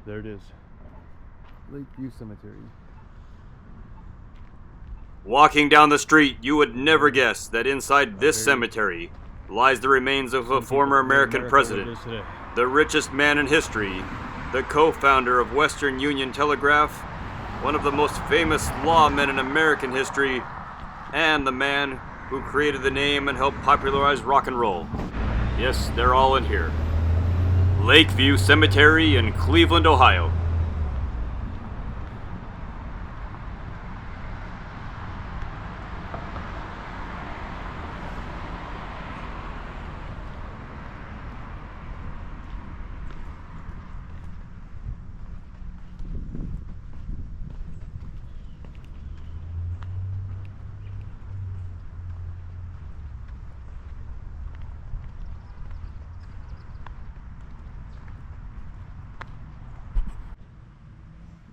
There it is. Lakeview Cemetery. Walking down the street, you would never guess that inside this cemetery lies the remains of a former American president, the richest man in history, the co-founder of Western Union Telegraph, one of the most famous lawmen in American history, and the man who created the name and helped popularize rock and roll. Yes, they're all in here. Lakeview Cemetery in Cleveland, Ohio.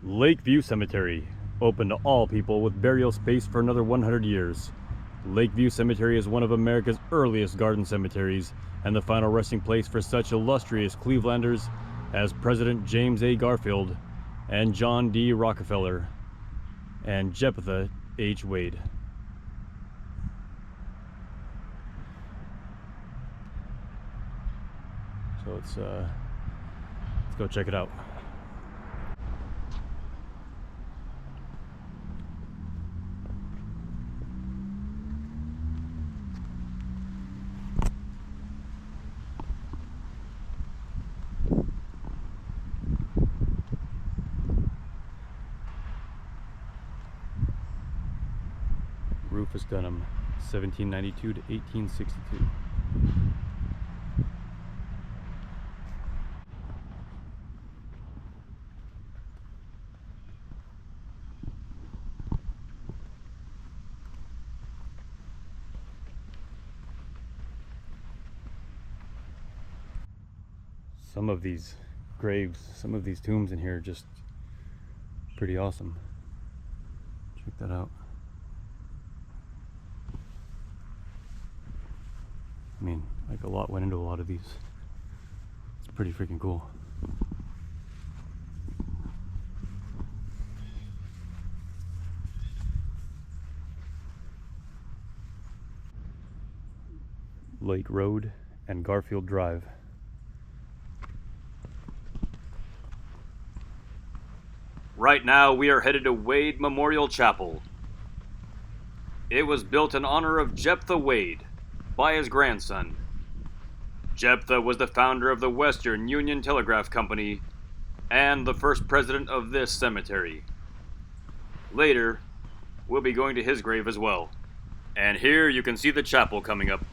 Lakeview Cemetery, open to all people with burial space for another 100 years. Lakeview Cemetery is one of America's earliest garden cemeteries and the final resting place for such illustrious Clevelanders as President James A. Garfield and John D. Rockefeller and Jeptha Wade. So let's go check it out. Rufus Dunham, 1792 to 1862. Some of these graves, some of these tombs in here are just pretty awesome. Check that out. I mean, like a lot went into a lot of these. It's pretty freaking cool. Lake Road and Garfield Drive. Right now, we are headed to Wade Memorial Chapel. It was built in honor of Jeptha Wade by his grandson. Jeptha was the founder of the Western Union Telegraph Company and the first president of this cemetery. Later, we'll be going to his grave as well. And here you can see the chapel coming up.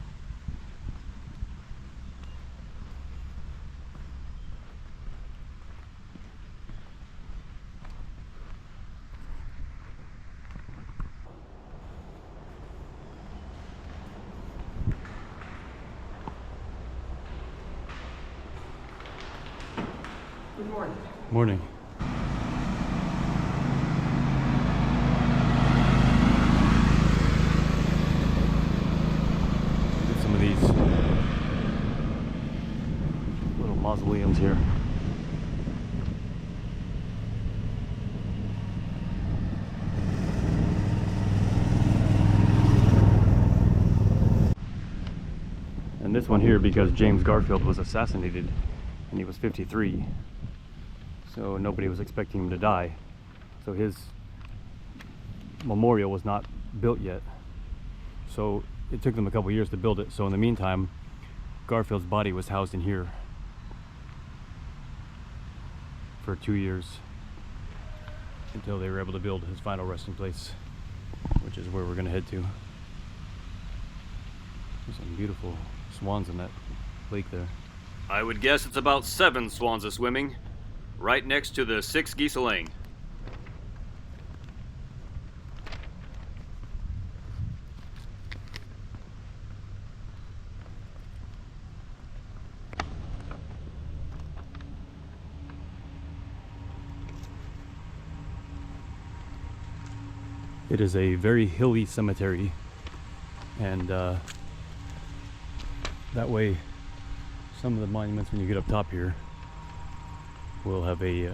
Good morning. Morning. Look at some of these little mausoleums here. And this one here because James Garfield was assassinated and he was 53. So nobody was expecting him to die. So his memorial was not built yet. So it took them a couple years to build it. So in the meantime, Garfield's body was housed in here for 2 years until they were able to build his final resting place, which is where we're going to head to. There's some beautiful swans in that lake there. I would guess it's about 7 swans a swimming, right next to the 6 geese a laying. It is a very hilly cemetery, and that way some of the monuments when you get up top here We'll have a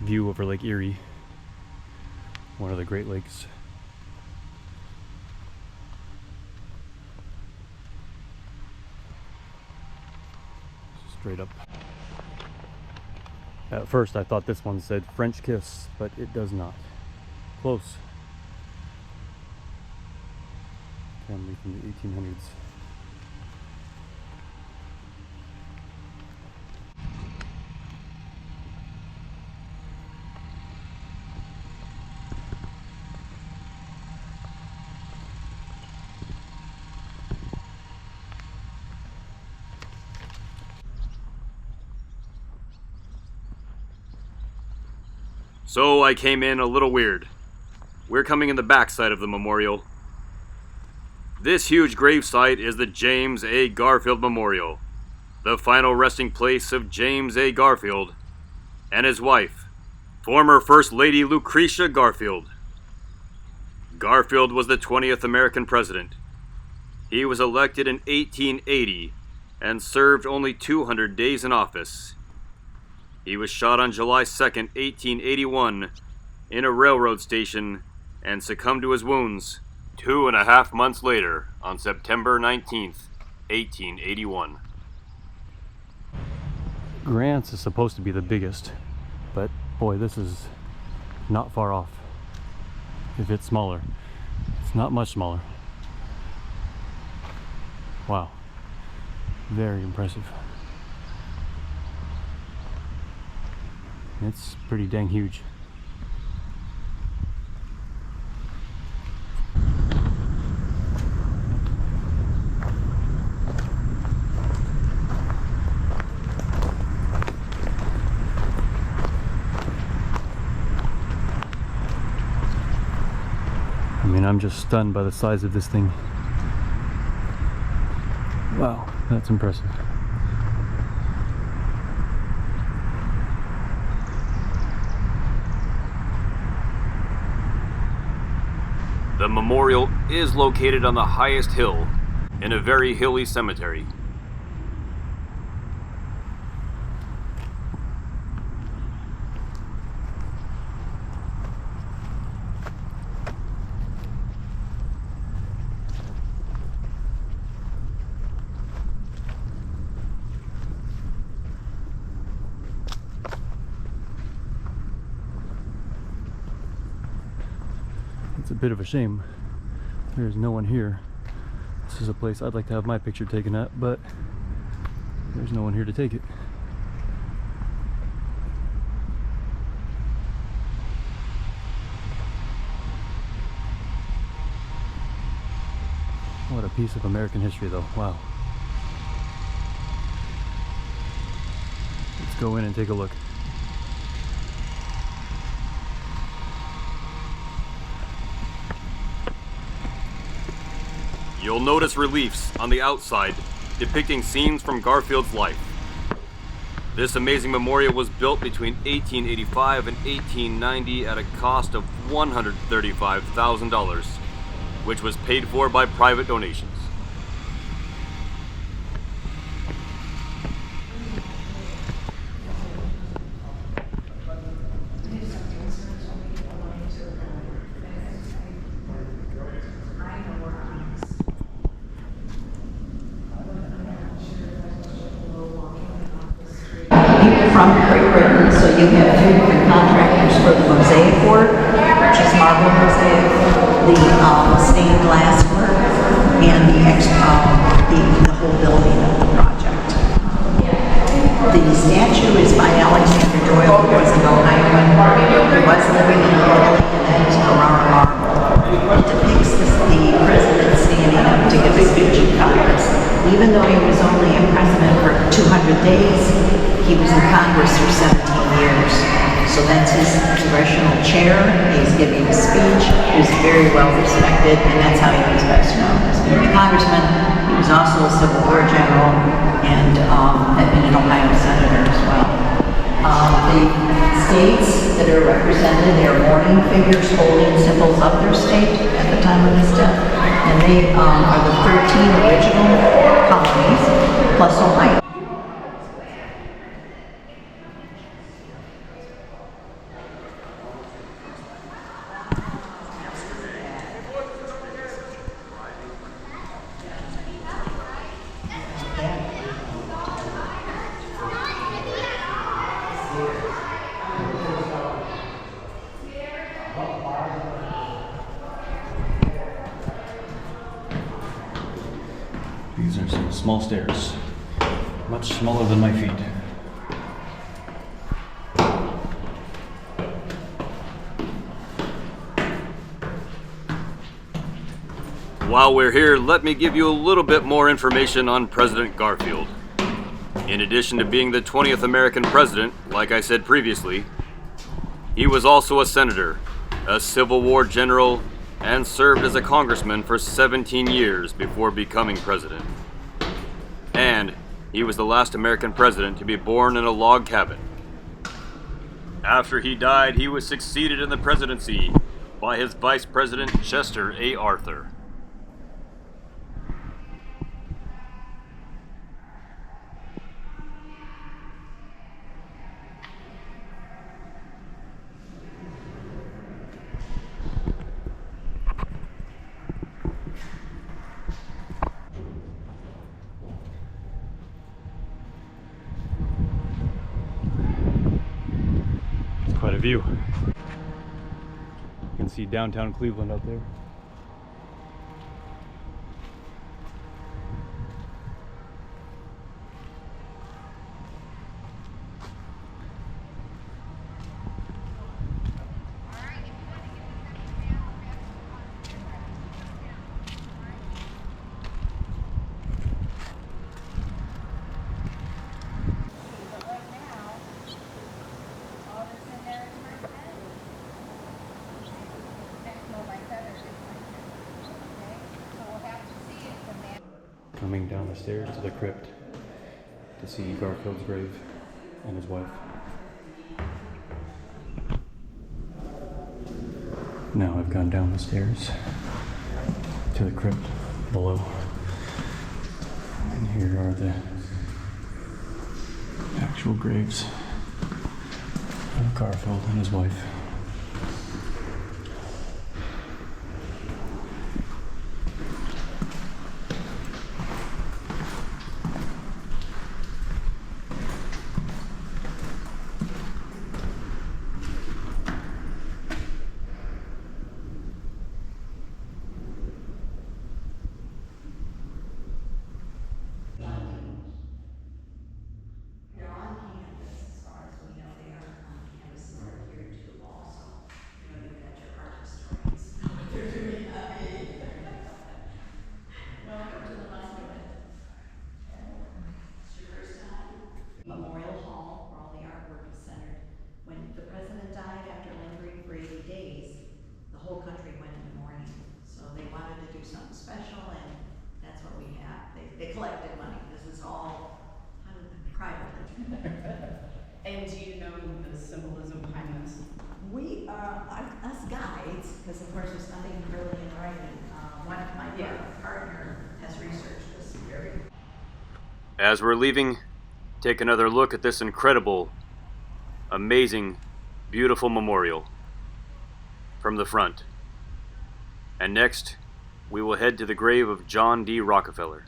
view over Lake Erie, one of the Great Lakes. Straight up. At first I thought this one said French Kiss, but it does not. Close. Family from the 1800s. So I came in a little weird. We're coming in the backside of the memorial. This huge gravesite is the James A. Garfield Memorial, the final resting place of James A. Garfield and his wife, former First Lady Lucretia Garfield. Garfield was the 20th American president. He was elected in 1880 and served only 200 days in office. He was shot on July 2nd, 1881, in a railroad station and succumbed to his wounds 2.5 months later on September 19th, 1881. Grants is supposed to be the biggest, but boy, this is not far off. If it's smaller, it's not much smaller. Wow, very impressive. It's pretty dang huge. I mean, I'm just stunned by the size of this thing. Wow, that's impressive. The memorial is located on the highest hill in a very hilly cemetery. It's a bit of a shame there's no one here. This is a place I'd like to have my picture taken at, but there's no one here to take it. What a piece of American history, though. Wow. Let's go in and take a look. You'll notice reliefs on the outside depicting scenes from Garfield's life. This amazing memorial was built between 1885 and 1890 at a cost of $135,000, which was paid for by private donations. From Great Britain, so you have two different contractors for the mosaic work, which is marble mosaic, the stained glass work, and the whole building of the project. The statue is by Alexander Doyle, who was an Ohioan. He was living in Italy, and it's Carrara marble. It depicts the president standing up to give a speech in Congress. Even though he was only a president for 200 days, he was in Congress for 17 years. So that's his congressional chair. He's giving a speech. He was very well respected, and that's how he was best known. As being a congressman, he was also a Civil War general and had been an Ohio senator as well. The states that are represented, they are mourning figures holding symbols of their state at the time of his death. And they are the 13 original colonies, plus Ohio. These are some small stairs, much smaller than my feet. While we're here, let me give you a little bit more information on President Garfield. In addition to being the 20th American president, like I said previously, he was also a senator, a Civil War general, and served as a congressman for 17 years before becoming president. And he was the last American president to be born in a log cabin. After he died, he was succeeded in the presidency by his vice president, Chester A. Arthur. Quite a view. You can see downtown Cleveland out there. Coming down the stairs to the crypt to see Garfield's grave and his wife. Now I've gone down the stairs to the crypt below, and here are the actual graves of Garfield and his wife. Memorial Hall, where all the artwork is centered. When the president died after lingering for 80 days, the whole country went into mourning. So they wanted to do something special, and that's what we have. They collected money. This is all privately. And do you know the symbolism behind this? We, us guides, because of course there's nothing really in writing. My partner has researched this very. As we're leaving, take another look at this incredible, amazing, beautiful memorial from the front. And next, we will head to the grave of John D. Rockefeller.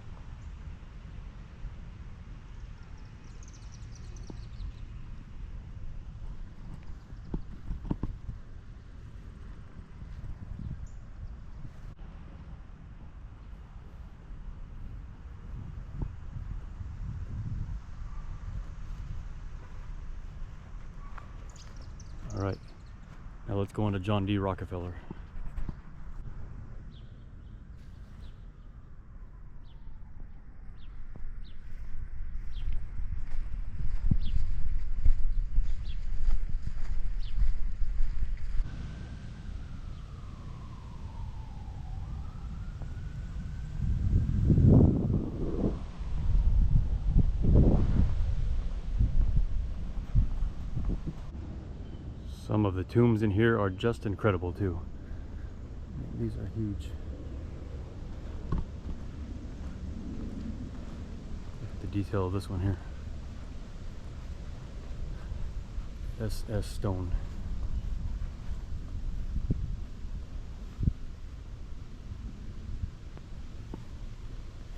All right, now let's go into John D. Rockefeller. Some of the tombs in here are just incredible too. These are huge. Look at the detail of this one here. SS stone.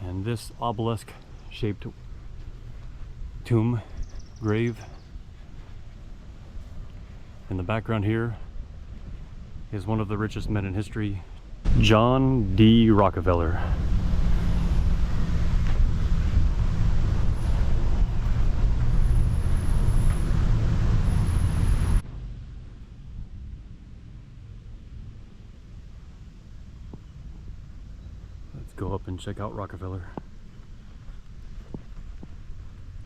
And this obelisk shaped tomb, grave, In the background here is one of the richest men in history, John D. Rockefeller. Let's go up and check out Rockefeller.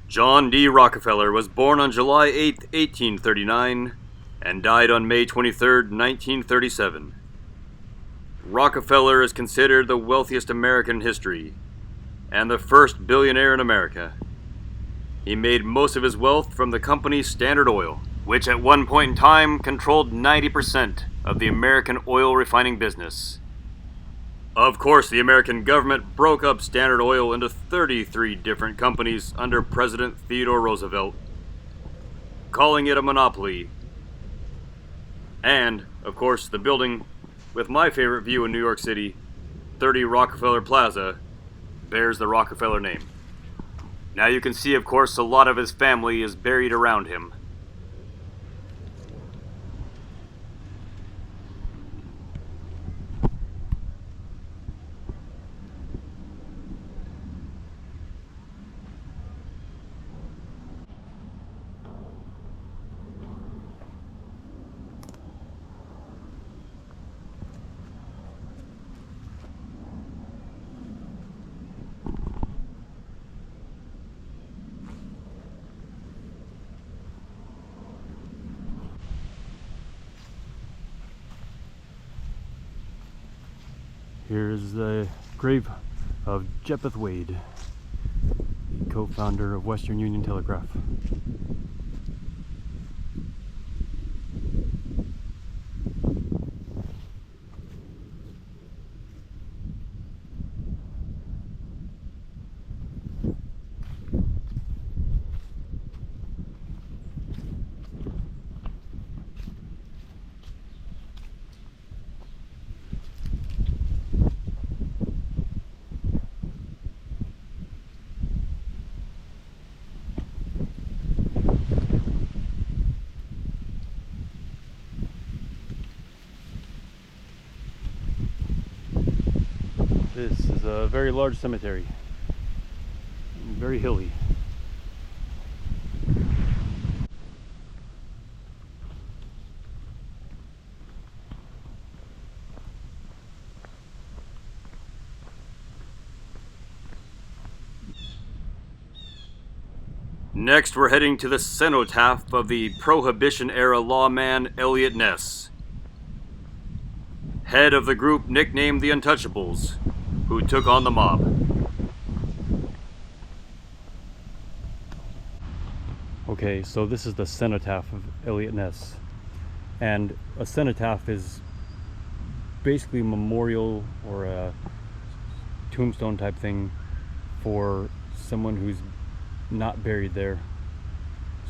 John D. Rockefeller was born on July 8, 1839, and died on May 23, 1937. Rockefeller is considered the wealthiest American in history, and the first billionaire in America. He made most of his wealth from the company Standard Oil, which at one point in time controlled 90% of the American oil refining business. Of course, the American government broke up Standard Oil into 33 different companies under President Theodore Roosevelt, calling it a monopoly. And, of course, the building with my favorite view in New York City, 30 Rockefeller Plaza, bears the Rockefeller name. Now you can see, of course, a lot of his family is buried around him. Here is the grave of Jeptha Wade, the co-founder of Western Union Telegraph. This is a very large cemetery, very hilly. Next, we're heading to the cenotaph of the Prohibition-era lawman Elliot Ness, head of the group nicknamed the Untouchables, who took on the mob. Okay, so this is the cenotaph of Elliot Ness. And a cenotaph is basically a memorial or a tombstone type thing for someone who's not buried there.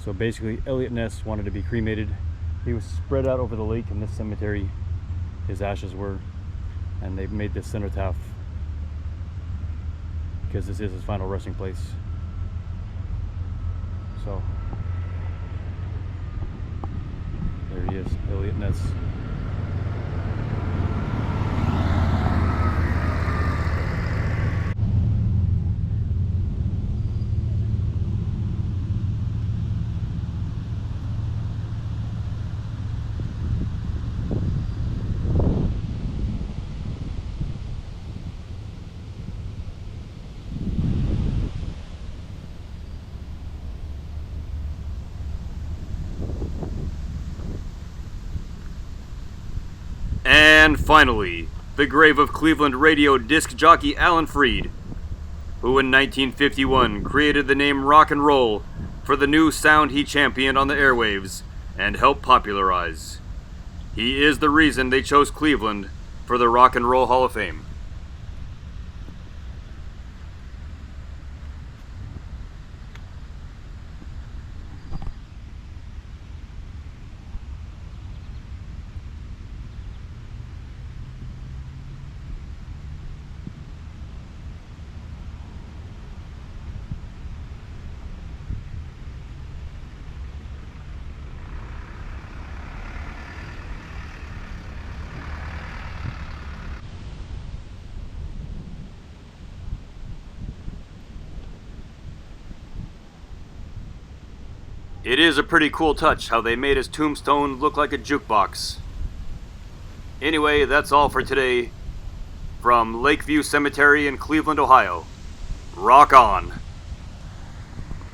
So basically, Elliot Ness wanted to be cremated. He was spread out over the lake in this cemetery, his ashes were, and they made this cenotaph because this is his final resting place. So there he is, Elliot Ness. And finally, the grave of Cleveland radio disc jockey Alan Freed, who in 1951 created the name rock and roll for the new sound he championed on the airwaves and helped popularize. He is the reason they chose Cleveland for the Rock and Roll Hall of Fame. It is a pretty cool touch how they made his tombstone look like a jukebox. Anyway, that's all for today. From Lakeview Cemetery in Cleveland, Ohio. Rock on!